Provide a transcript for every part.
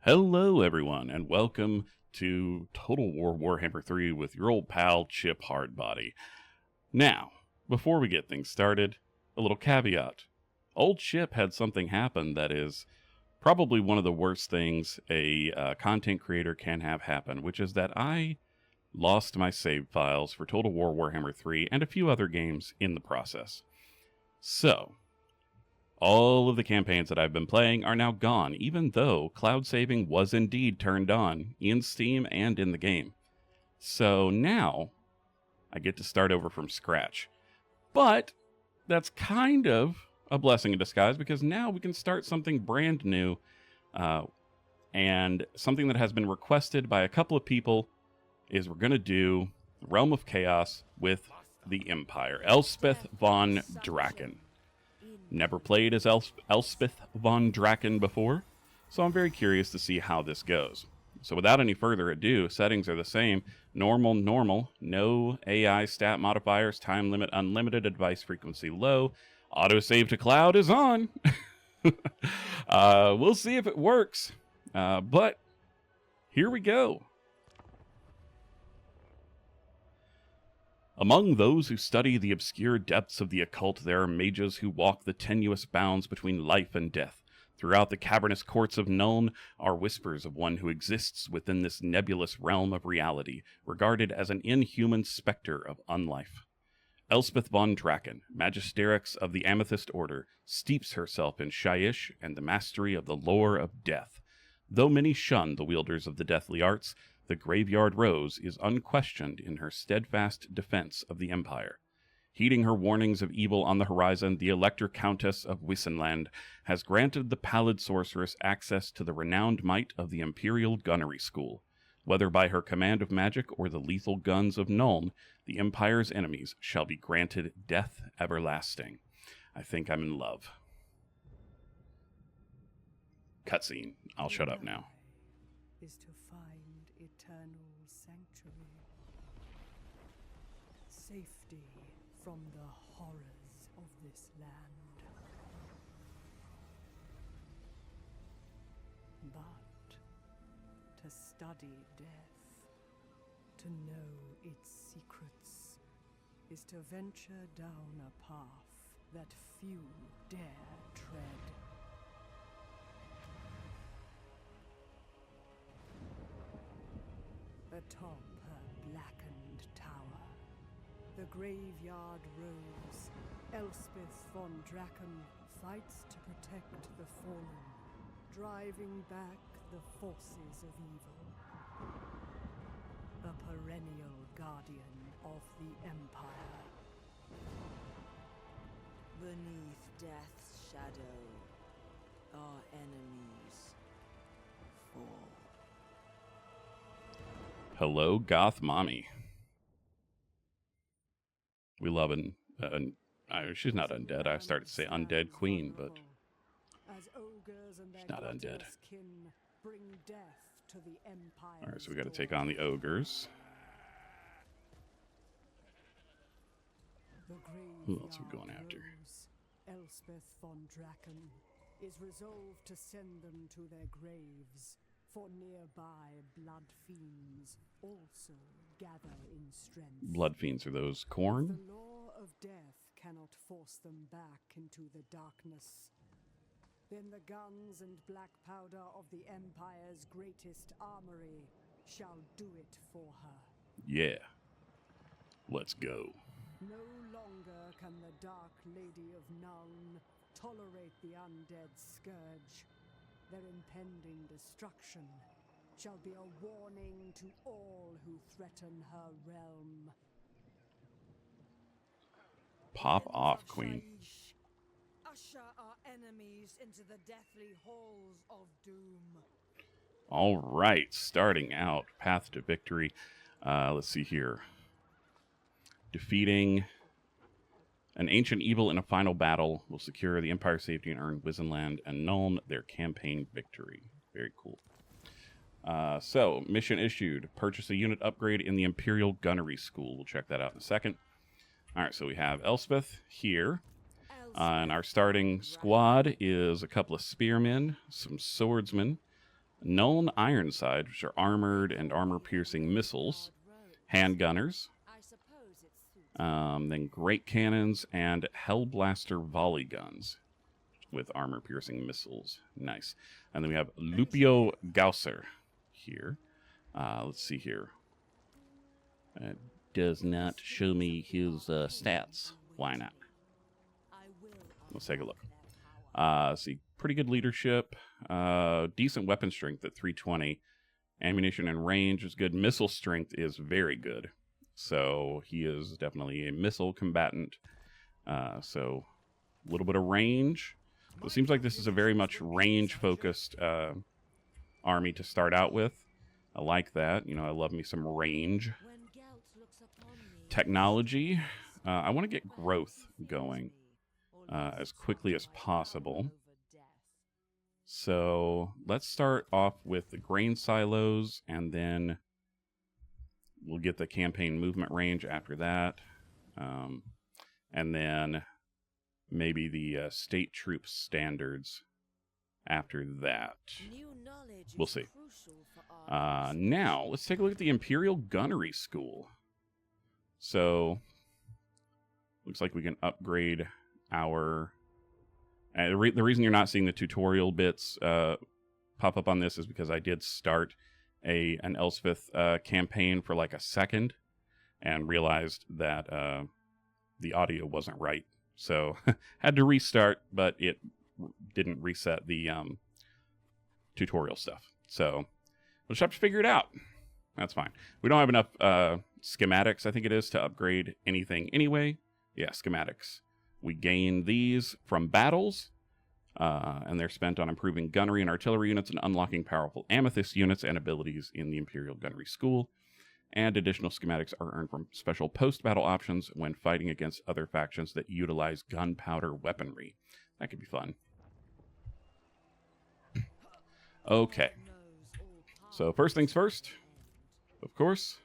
Hello, everyone, and welcome to Total War Warhammer 3 with your old pal, Chip Hardbody. Now, before we get things started, a little caveat. Old Chip had something happen that is probably one of the worst things a content creator can have happen, which is that I lost my save files for Total War Warhammer 3 and a few other games in the process. So, all of the campaigns that I've been playing are now gone, even though cloud saving was indeed turned on in Steam and in the game. So now, I get to start over from scratch. But that's kind of a blessing in disguise, because now we can start something brand new, and something that has been requested by a couple of people is we're going to do Realm of Chaos with the Empire. Elspeth von Draken. Never played as Elspeth von Draken before, so I'm very curious to see how this goes. So without any further ado, settings are the same. Normal, no AI stat modifiers, time limit unlimited, advice frequency low. Autosave to cloud is on. We'll see if it works, but here we go. Among those who study the obscure depths of the occult, there are mages who walk the tenuous bounds between life and death. Throughout the cavernous courts of Nuln are whispers of one who exists within this nebulous realm of reality, regarded as an inhuman spectre of unlife. Elspeth von Draken, Magisterix of the Amethyst Order, steeps herself in Shyish and the mastery of the lore of death. Though many shun the wielders of the deathly arts, the Graveyard Rose is unquestioned in her steadfast defense of the Empire. Heeding her warnings of evil on the horizon, the Elector Countess of Wissenland has granted the Pallid Sorceress access to the renowned might of the Imperial Gunnery School. Whether by her command of magic or the lethal guns of Nuln, the Empire's enemies shall be granted death everlasting. I think I'm in love. Cutscene. I'll shut up now. Is to find eternal sanctuary, safety from the horrors of this land. But to study death, to know its secrets, is to venture down a path that few dare tread. Atop her blackened tower, the Graveyard Rose, Elspeth von Draken fights to protect the fallen, driving back the forces of evil. A perennial guardian of the Empire. Beneath death's shadow, our enemies fall. Hello, Goth Mommy. We love she's not undead. I started to say undead queen, but she's not undead. Alright, so we got to take on the ogres. Who else are we going after? Elspeth von Draken is resolved to send them to their graves, for nearby blood fiends also gather in strength. Blood fiends are those corn? The law of death cannot force them back into the darkness. Then the guns and black powder of the Empire's greatest armory shall do it for her. Yeah. Let's go. No longer can the Dark Lady of Nuln tolerate the undead scourge. Their impending destruction shall be a warning to all who threaten her realm. Pop off, Queen. Shyish, usher our enemies into the deathly halls of doom. All right, starting out, path to victory. Let's see here. Defeating an ancient evil in a final battle will secure the Empire's safety and earn Wissenland and Nuln their campaign victory. Very cool. So, mission issued. Purchase a unit upgrade in the Imperial Gunnery School. We'll check that out in a second. All right, so we have Elspeth here. And our starting squad is a couple of spearmen, some swordsmen, Nuln Ironside, which are armored and armor-piercing missiles. Handgunners. Then Great Cannons and Hellblaster Volley Guns with armor-piercing missiles. Nice. And then we have Lupio Gausser here. Let's see here. It does not show me his stats. Why not? Let's take a look. See, pretty good leadership. Decent weapon strength at 320. Ammunition and range is good. Missile strength is very good. So he is definitely a missile combatant. So a little bit of range. It seems like this is a very much range-focused army to start out with. I like that. You know, I love me some range. Technology. I want to get growth going as quickly as possible. So let's start off with the grain silos, and then we'll get the campaign movement range after that. And then maybe the state troop standards after that. We'll see. Now, let's take a look at the Imperial Gunnery School. So, looks like we can upgrade our... the reason you're not seeing the tutorial bits pop up on this is because I did start an Elspeth campaign for like a second and realized that the audio wasn't right. So, had to restart, but it didn't reset the tutorial stuff. So, we'll just have to figure it out. That's fine. We don't have enough schematics, I think it is, to upgrade anything anyway. Yeah, schematics. We gain these from battles, and they're spent on improving gunnery and artillery units and unlocking powerful amethyst units and abilities in the Imperial Gunnery School. And additional schematics are earned from special post-battle options when fighting against other factions that utilize gunpowder weaponry. That could be fun. Okay. So first things first, of course,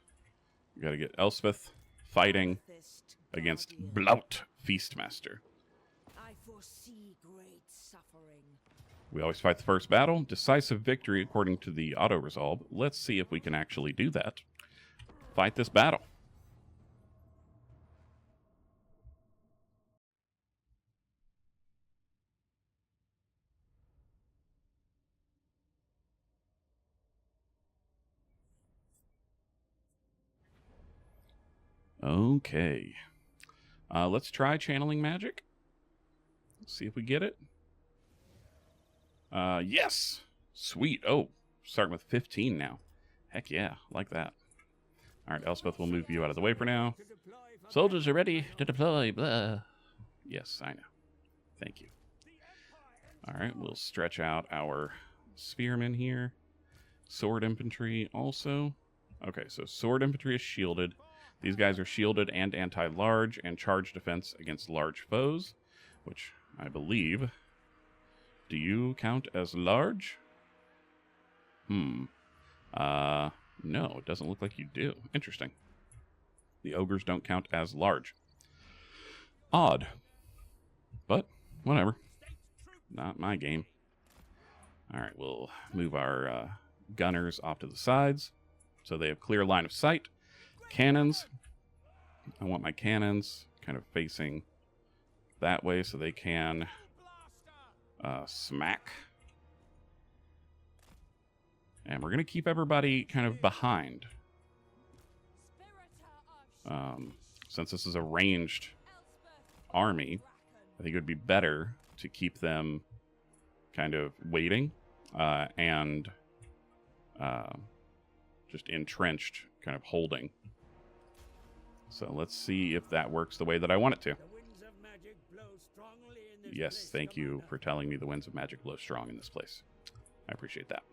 we got to get Elspeth fighting against Blout Feastmaster. I foresee great suffering. We always fight the first battle. Decisive victory according to the auto-resolve. Let's see if we can actually do that. Fight this battle. Okay. Let's try channeling magic. Let's see if we get it. Yes! Sweet. Oh, starting with 15 now. Heck yeah, like that. Alright, Elspeth, we'll move you out of the way for now. Soldiers are ready to deploy, blah. Yes, I know. Thank you. Alright, we'll stretch out our spearmen here. Sword infantry also. Okay, so sword infantry is shielded. These guys are shielded and anti-large and charge defense against large foes, which I believe... Do you count as large? No, it doesn't look like you do. Interesting. The ogres don't count as large. Odd. But, whatever. Not my game. Alright, we'll move our gunners off to the sides so they have clear line of sight. Cannons. I want my cannons kind of facing that way so they can smack. And we're going to keep everybody kind of behind. Since this is a ranged army, I think it would be better to keep them kind of waiting and just entrenched, kind of holding. So let's see if that works the way that I want it to. Yes, thank you for telling me the winds of magic blow strong in this place. I appreciate that.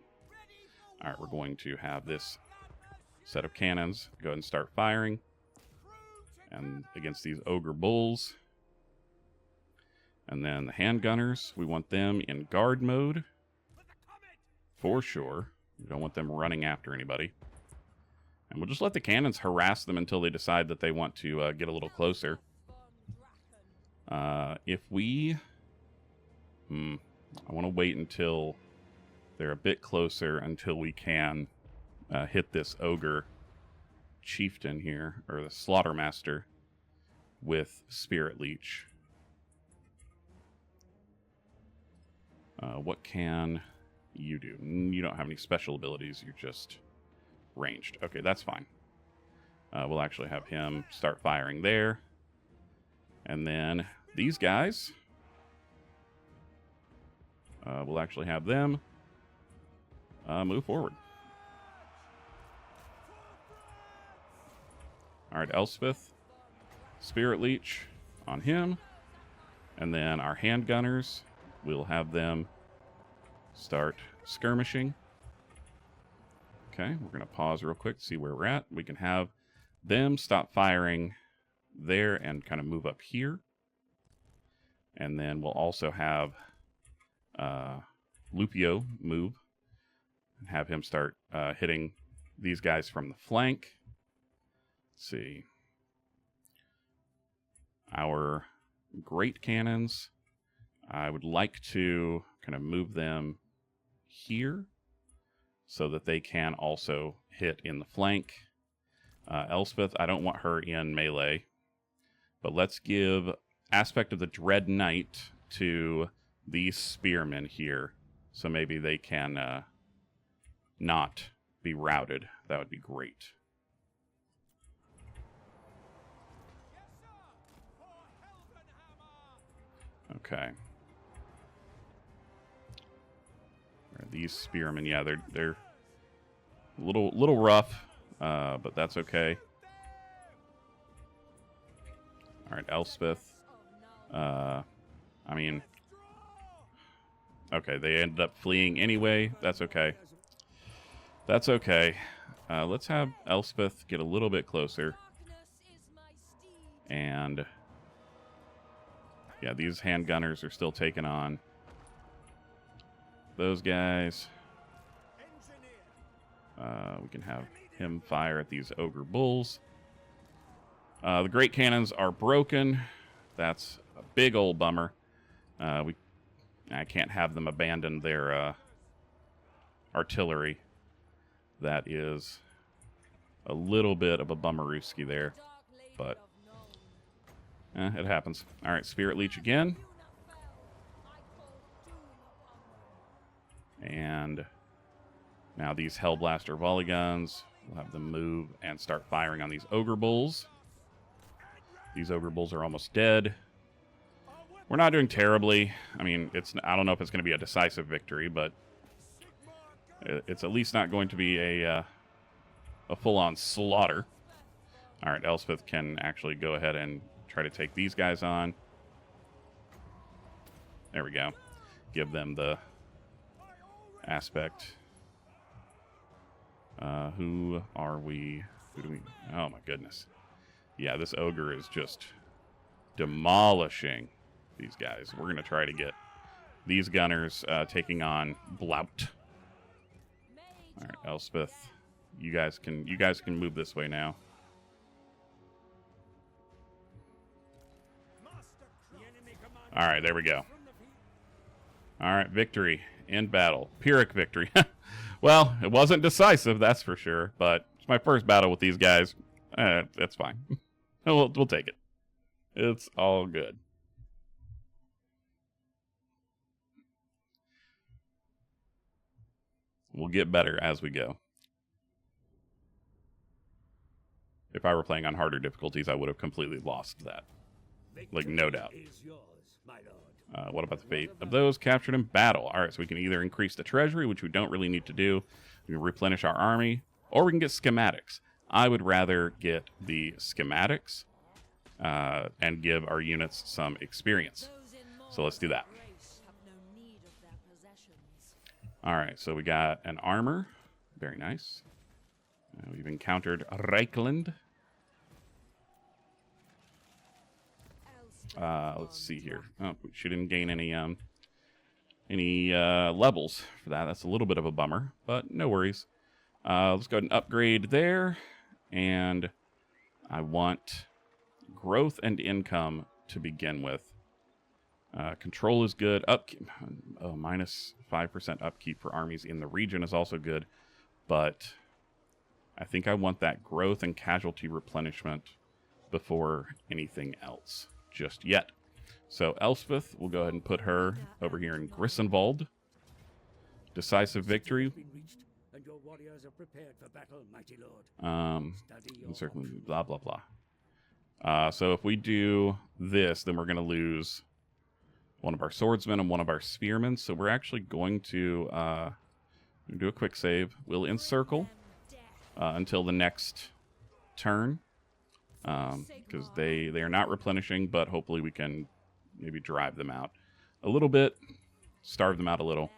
Alright, we're going to have this set of cannons go ahead and start firing. And against these ogre bulls. And then the handgunners, we want them in guard mode. For sure. We don't want them running after anybody. And we'll just let the cannons harass them until they decide that they want to get a little closer. If we... I want to wait until They're a bit closer until we can hit this ogre chieftain here, or the slaughtermaster, with Spirit Leech. What can you do? You don't have any special abilities. You're just ranged. Okay, that's fine. We'll actually have him start firing there. And then these guys, we'll actually have them move forward. All right, Elspeth, Spirit Leech on him. And then our handgunners, we'll have them start skirmishing. Okay, we're going to pause real quick to see where we're at. We can have them stop firing there and kind of move up here. And then we'll also have Lupio move and have him start hitting these guys from the flank. Let's see. Our great cannons, I would like to kind of move them here so that they can also hit in the flank. Elspeth, I don't want her in melee, but let's give Aspect of the Dread Knight to these spearmen here, so maybe they can not be routed. That would be great. Okay. These spearmen, yeah, they're a little rough, but that's okay. All right, Elspeth. I mean, okay, they ended up fleeing anyway. That's okay. That's okay. Let's have Elspeth get a little bit closer. And yeah, these handgunners are still taking on those guys. We can have him fire at these ogre bulls. The great cannons are broken. That's a big old bummer. I can't have them abandon their artillery. That is a little bit of a bummerooski there, but it happens. All right, Spirit Leech again. And now these Hellblaster volley guns, we'll have them move and start firing on these ogre bulls. These ogre bulls are almost dead. We're not doing terribly. I mean, I don't know if it's going to be a decisive victory, but it's at least not going to be a full-on slaughter. All right, Elspeth can actually go ahead and try to take these guys on. There we go. Give them the aspect. Who are we? Who do we? Oh my goodness. Yeah, this ogre is just demolishing these guys. We're going to try to get these gunners taking on Blout. All right, Elspeth, you guys can move this way now. All right, there we go. All right, victory in battle. Pyrrhic victory. Well, it wasn't decisive, that's for sure, but it's my first battle with these guys. That's fine. We'll take it. It's all good. We'll get better as we go. If I were playing on harder difficulties, I would have completely lost that. Like, no doubt. What about the fate of those captured in battle? All right, so we can either increase the treasury, which we don't really need to do. We can replenish our army, or we can get schematics. I would rather get the schematics and give our units some experience. So let's do that. All right, so we got an armor. Very nice. We've encountered Reikland. Let's see here. Oh, she didn't gain any levels for that. That's a little bit of a bummer, but no worries. Let's go ahead and upgrade there. And I want growth and income to begin with. Control is good. Upkeep, minus 5% upkeep for armies in the region is also good. But I think I want that growth and casualty replenishment before anything else just yet. So Elspeth, we'll go ahead and put her over here in Grisenwald. Decisive victory. And certainly blah, blah, blah. So if we do this, then we're going to lose one of our swordsmen and one of our spearmen. So we're actually going to do a quick save. We'll encircle until the next turn. Because they are not replenishing, but hopefully we can maybe drive them out a little bit, starve them out a little.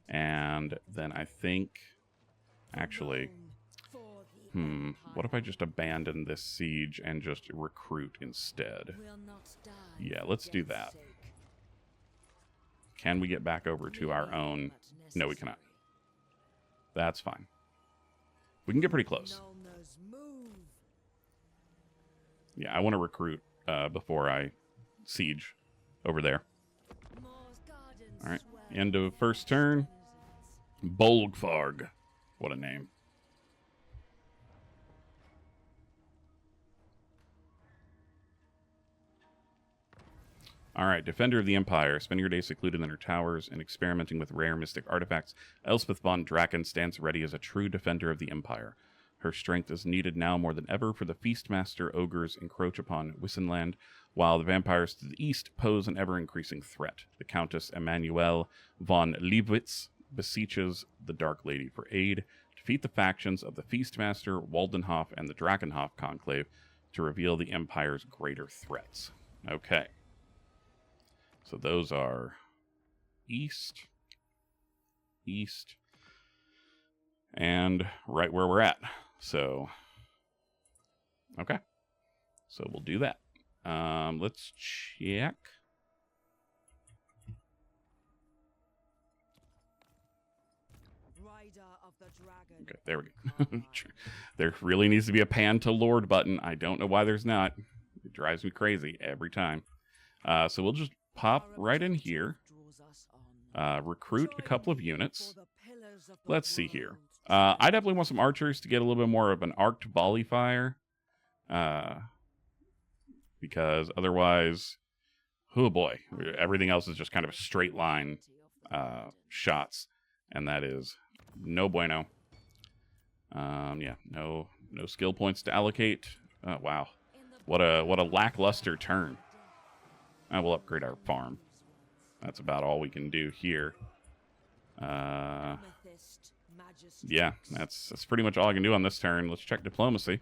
And then I think, actually, what if I just abandon this siege and just recruit instead? Yeah, let's do that. Can we get back over to our own? No, we cannot. That's fine. We can get pretty close. Yeah, I want to recruit before I siege over there. All right, end of first turn. Bolgfarg. What a name. All right, Defender of the Empire. Spending your days secluded in her towers and experimenting with rare mystic artifacts, Elspeth von Draken stands ready as a true defender of the Empire. Her strength is needed now more than ever, for the Feastmaster Ogres encroach upon Wissenland, while the vampires to the east pose an ever-increasing threat. The Countess Emanuelle von Liebwitz beseeches the Dark Lady for aid, defeat the factions of the Feastmaster, Waldenhof, and the Drakenhof Conclave to reveal the Empire's greater threats. Okay. So those are east, and right where we're at. So, okay. So we'll do that. Let's check. Okay, there we go. There really needs to be a pan to Lord button. I don't know why there's not. It drives me crazy every time. So we'll just pop right in here. Recruit a couple of units. Let's see here. I definitely want some archers to get a little bit more of an arced volley fire. Because otherwise, oh boy, everything else is just kind of straight line shots. And that is no bueno. Yeah, no skill points to allocate. Wow. What a lackluster turn. We'll upgrade our farm. That's about all we can do here. Yeah, that's pretty much all I can do on this turn. Let's check diplomacy.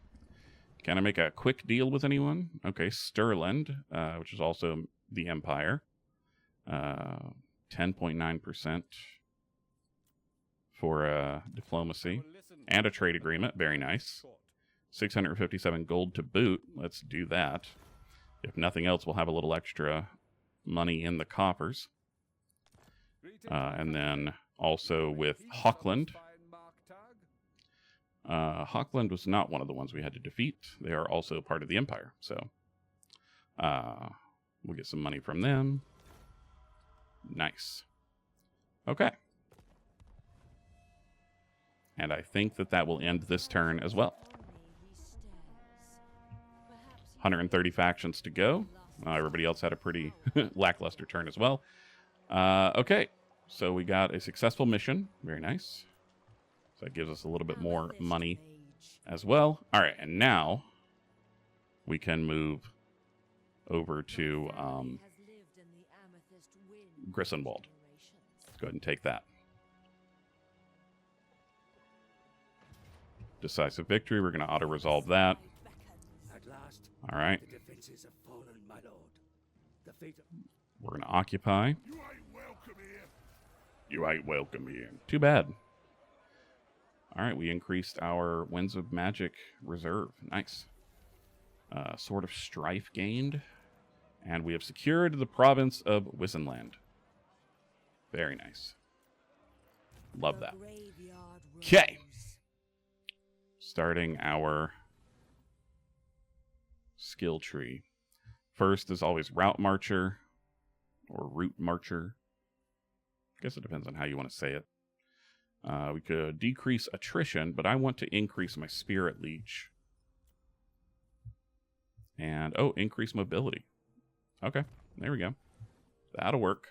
Can I make a quick deal with anyone? Okay, Stirland, which is also the Empire. 10.9% for diplomacy. And a trade agreement. Very nice. 657 gold to boot. Let's do that. If nothing else, we'll have a little extra money in the coffers. And then also with Hochland. Hochland was not one of the ones we had to defeat. They are also part of the Empire. So we'll get some money from them. Nice. Okay. And I think that will end this turn as well. 130 factions to go. Everybody else had a pretty lackluster turn as well. Okay, so we got a successful mission. Very nice. So that gives us a little bit more money as well. All right, and now we can move over to Grisenwald. Let's go ahead and take that. Decisive victory. We're going to auto-resolve that. All right. We're going to occupy. You ain't welcome here. Too bad. All right, we increased our Winds of Magic reserve. Nice. Sword of Strife gained. And we have secured the province of Wissenland. Very nice. Love that. Okay. Starting our skill tree. First is always Route Marcher. or route marcher. I guess it depends on how you want to say it. We could decrease attrition, but I want to increase my spirit leech. And, oh, increase mobility. Okay, there we go. That'll work.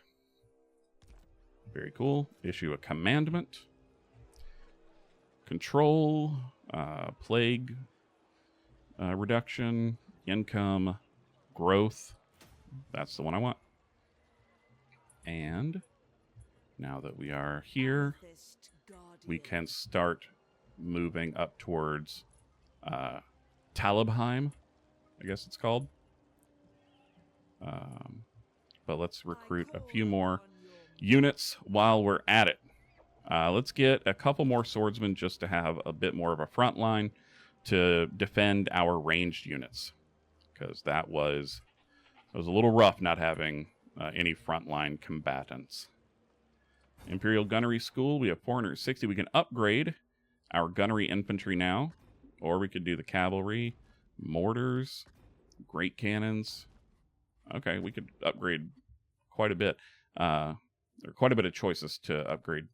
Very cool. Issue a commandment. Control, plague, reduction, income, growth. That's the one I want. And now that we are here, we can start moving up towards Talabheim, I guess it's called. But let's recruit a few more units while we're at it. Let's get a couple more swordsmen just to have a bit more of a front line to defend our ranged units. Because that was a little rough not having any frontline combatants. Imperial Gunnery School, we have 460. We can upgrade our gunnery infantry now. Or we could do the cavalry, mortars, great cannons. Okay, we could upgrade quite a bit. There are quite a bit of choices to upgrade.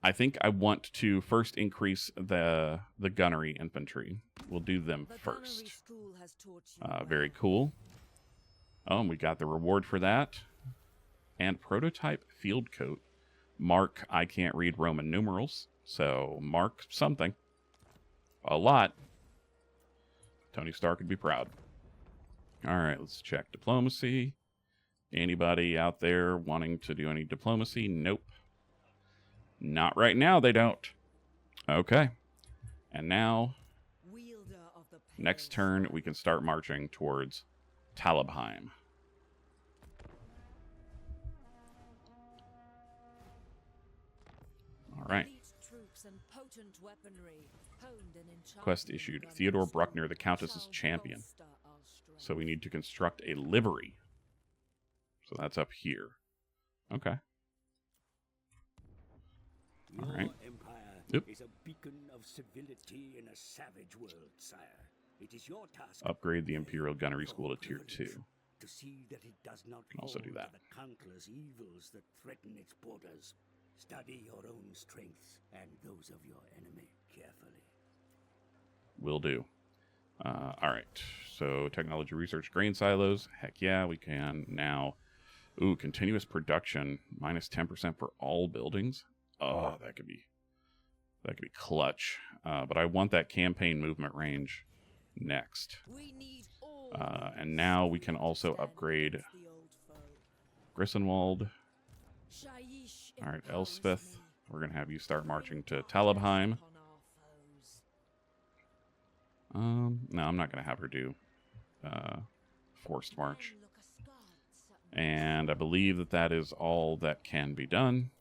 I think I want to first increase the gunnery infantry. We'll do them first. Very cool. Oh, and we got the reward for that. And prototype field coat. Mark, I can't read Roman numerals, so mark something. A lot. Tony Stark would be proud. All right, let's check diplomacy. Anybody out there wanting to do any diplomacy? Nope. Not right now, they don't. Okay. And now, next turn, we can start marching towards Talabheim. All right. Quest issued. Theodore Bruckner, the Countess's champion. So we need to construct a livery. So that's up here. Okay. All right. Yep. Is a beacon of civility in a savage world, sire. It is your task. Upgrade the Imperial Gunnery School to Tier 2. To see that it does not also do that. The countless evils that threaten its borders. Study your own strengths and those of your enemy carefully. Will do. All right. So technology research grain silos. Heck yeah, we can now. Ooh, continuous production minus 10% for all buildings. Oh, that could be clutch. But I want that campaign movement range next. And now we can also upgrade Grissenwald. All right, Elspeth, we're going to have you start marching to Talabheim. No, I'm not going to have her do forced march. And I believe that is all that can be done.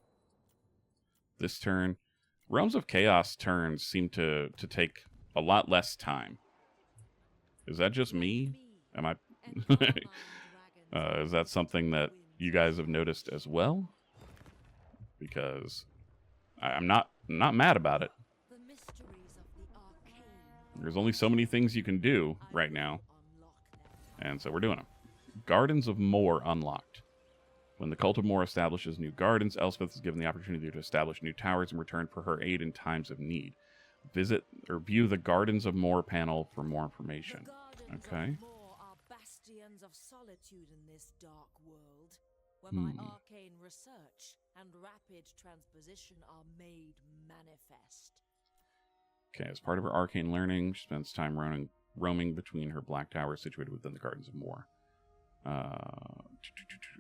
This turn, Realms of Chaos turns seem to take a lot less time. Is that just me? Am I? Is that something that you guys have noticed as well? Because I'm not mad about it. There's only so many things you can do right now, and so we're doing them. Gardens of Morr unlocked. When the Cult of Morr establishes new gardens, Elspeth is given the opportunity to establish new towers in return for her aid in times of need. Visit or view the Gardens of Morr panel for more information. Okay. Are bastions of solitude in this dark world, where my arcane research and rapid transposition are made manifest. Okay, as part of her arcane learning, she spends time roaming between her black towers situated within the Gardens of Morr.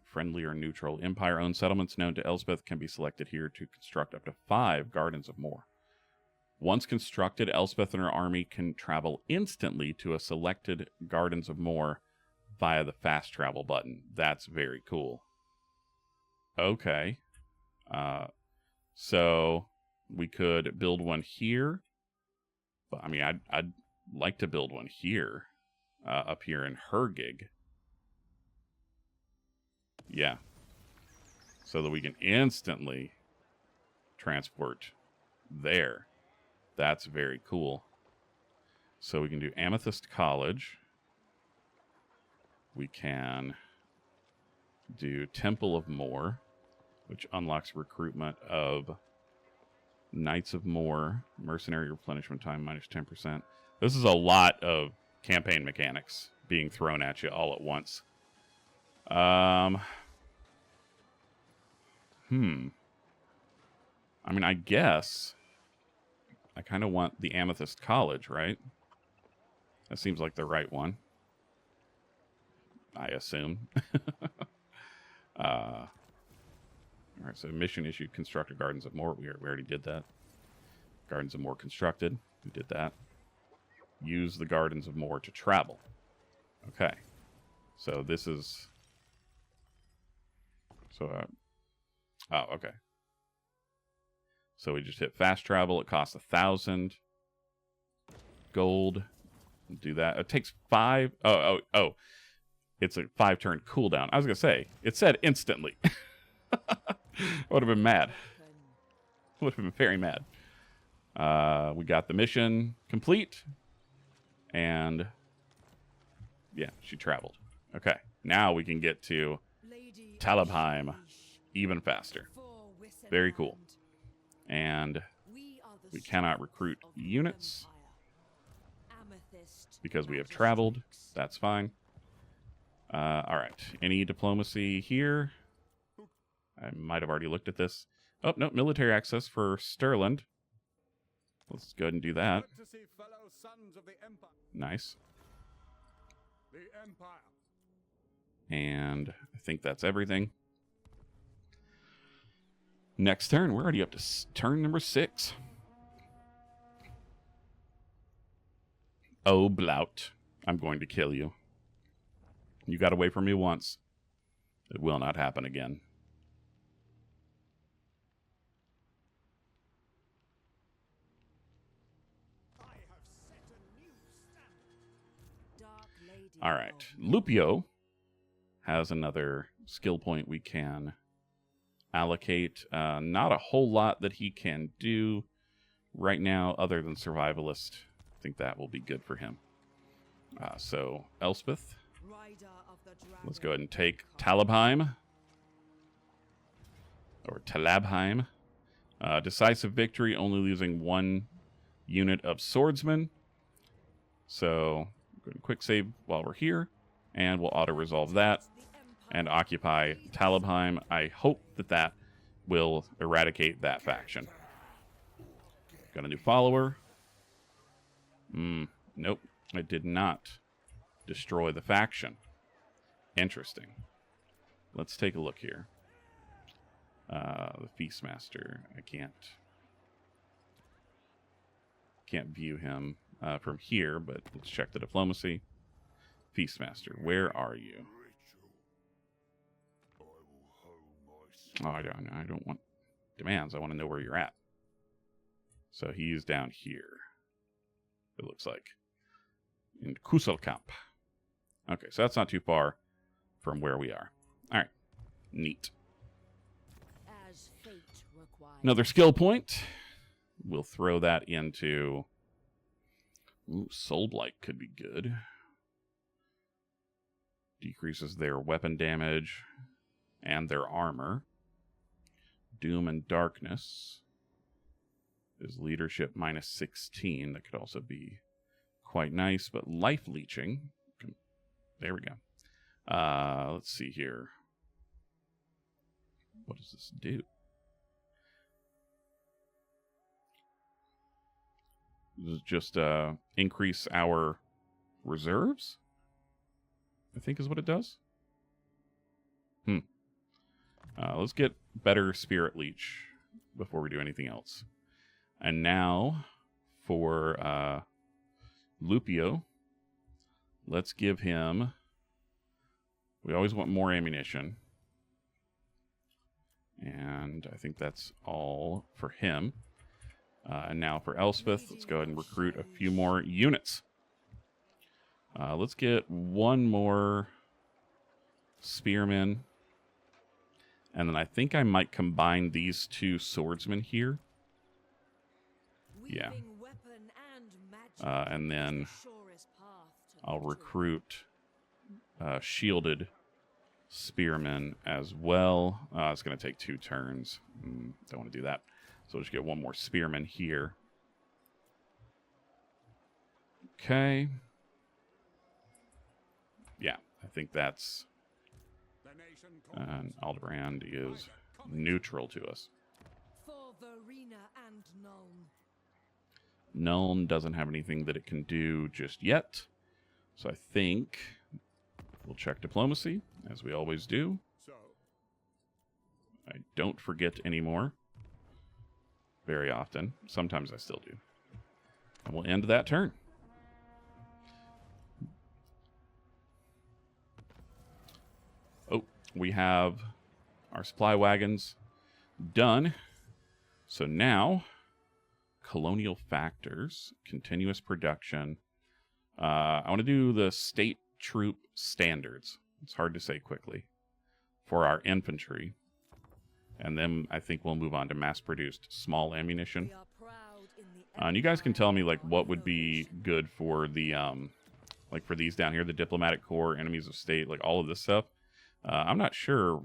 Friendly or neutral. Empire-owned settlements known to Elspeth can be selected here to construct up to 5 Gardens of Morr. Once constructed, Elspeth and her army can travel instantly to a selected Gardens of Morr via the fast travel button. That's very cool. Okay. So we could build one here. But I mean, I'd like to build one here, up here in Hergig. Yeah. So that we can instantly transport there. That's very cool. So we can do Amethyst College. We can Do Temple of Morr, which unlocks recruitment of Knights of Morr, mercenary replenishment time minus 10%. This is a lot of campaign mechanics being thrown at you all at once. I mean, I guess I kind of want the Amethyst College, right? That seems like the right one. I assume. All right, so mission issued, constructed Gardens of Morr. We already did that. Gardens of Morr constructed. We did that. Use the Gardens of Morr to travel. Okay. So this is... oh, okay. So we just hit fast travel. It costs 1,000 gold. Do that. It takes 5... Oh. It's a 5-turn cooldown. I was going to say, it said instantly. I would have been mad. Would have been very mad. We got the mission complete. And yeah, she traveled. Okay, now we can get to Talabheim even faster. Very cool. And we cannot recruit units because we have traveled. That's fine. All right. Any diplomacy here? I might have already looked at this. Oh, no, military access for Stirland. Let's go ahead and do that. Nice. And I think that's everything. Next turn. We're already up to turn number 6. Oh, Blout. I'm going to kill you. You got away from me once. It will not happen again. All right. Lupio has another skill point we can allocate. Not a whole lot that he can do right now other than survivalist. I think that will be good for him. So, Elspeth. Let's go ahead and take Talabheim. Or Talabheim. Decisive victory, only losing 1 unit of swordsmen. So, go ahead and quick save while we're here. And we'll auto-resolve that. And occupy Talabheim. I hope that that will eradicate that faction. Got a new follower. Nope. It did not destroy the faction. Interesting. Let's take a look here. The Feastmaster. I can't view him from here, but let's check the diplomacy. Feastmaster, where are you? Oh, I don't want demands. I want to know where you're at. So he's down here. It looks like in Kusselkamp. Okay, so that's not too far from where we are. All right, neat. Another skill point. We'll throw that into... Ooh, Soul Blight could be good. Decreases their weapon damage and their armor. Doom and Darkness is leadership minus 16. That could also be quite nice, but life leeching. There we go. Let's see here. What does this do? Does it just increase our reserves? I think is what it does. Let's get better Spirit Leech before we do anything else. And now for Lupio, let's give him... We always want more ammunition. And I think that's all for him. And now for Elspeth, let's go ahead and recruit a few more units. Let's get 1 more spearman. And then I think I might combine these 2 swordsmen here. Yeah. And then I'll recruit shielded spearmen as well. It's going to take 2 turns. Don't want to do that. So we'll just get 1 more spearman here. Okay. Yeah, I think that's... And Aldebrand is neutral to us. For Verena and Nuln. Nuln doesn't have anything that it can do just yet. So I think we'll check diplomacy, as we always do. I don't forget anymore. Very often. Sometimes I still do. And we'll end that turn. Oh, we have our supply wagons done. So now, colonial factors, continuous production. I want to do the state troop standards. It's hard to say quickly. For our infantry. And then I think we'll move on to mass-produced small ammunition. And you guys can tell me, like, what would be good for the, like, for these down here, the diplomatic corps, enemies of state, like, all of this stuff. I'm not sure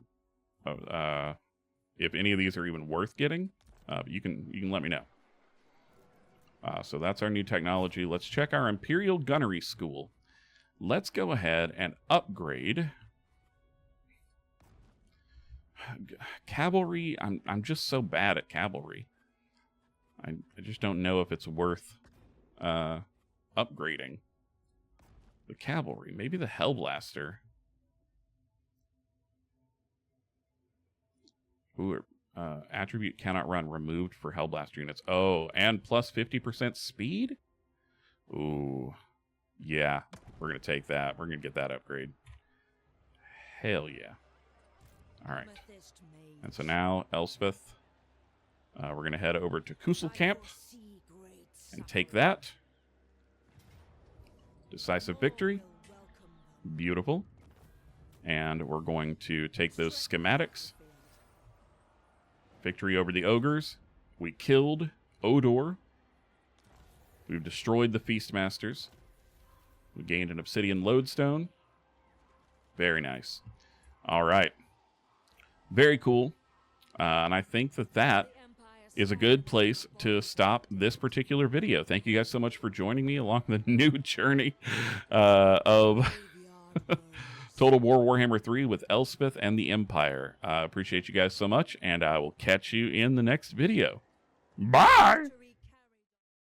if any of these are even worth getting. But you can let me know. So that's our new technology. Let's check our Imperial Gunnery School. Let's go ahead and upgrade... Cavalry, I'm just so bad at cavalry. I just don't know if it's worth upgrading the cavalry. Maybe the Hellblaster. Ooh, attribute cannot run removed for Hellblaster units. Oh, and plus 50% speed? Ooh, yeah, we're gonna take that. We're gonna get that upgrade. Hell yeah. All right, and so now, Elspeth, we're going to head over to Kusel Camp and take that. Decisive victory. Beautiful. And we're going to take those schematics. Victory over the Ogres. We killed Odor. We've destroyed the Feastmasters. We gained an Obsidian Lodestone. Very nice. All right. Very cool, and I think that is a good place to stop this particular video. Thank you guys so much for joining me along the new journey of Total War Warhammer 3 with Elspeth and the Empire. Appreciate you guys so much, and I will catch you in the next video. Bye!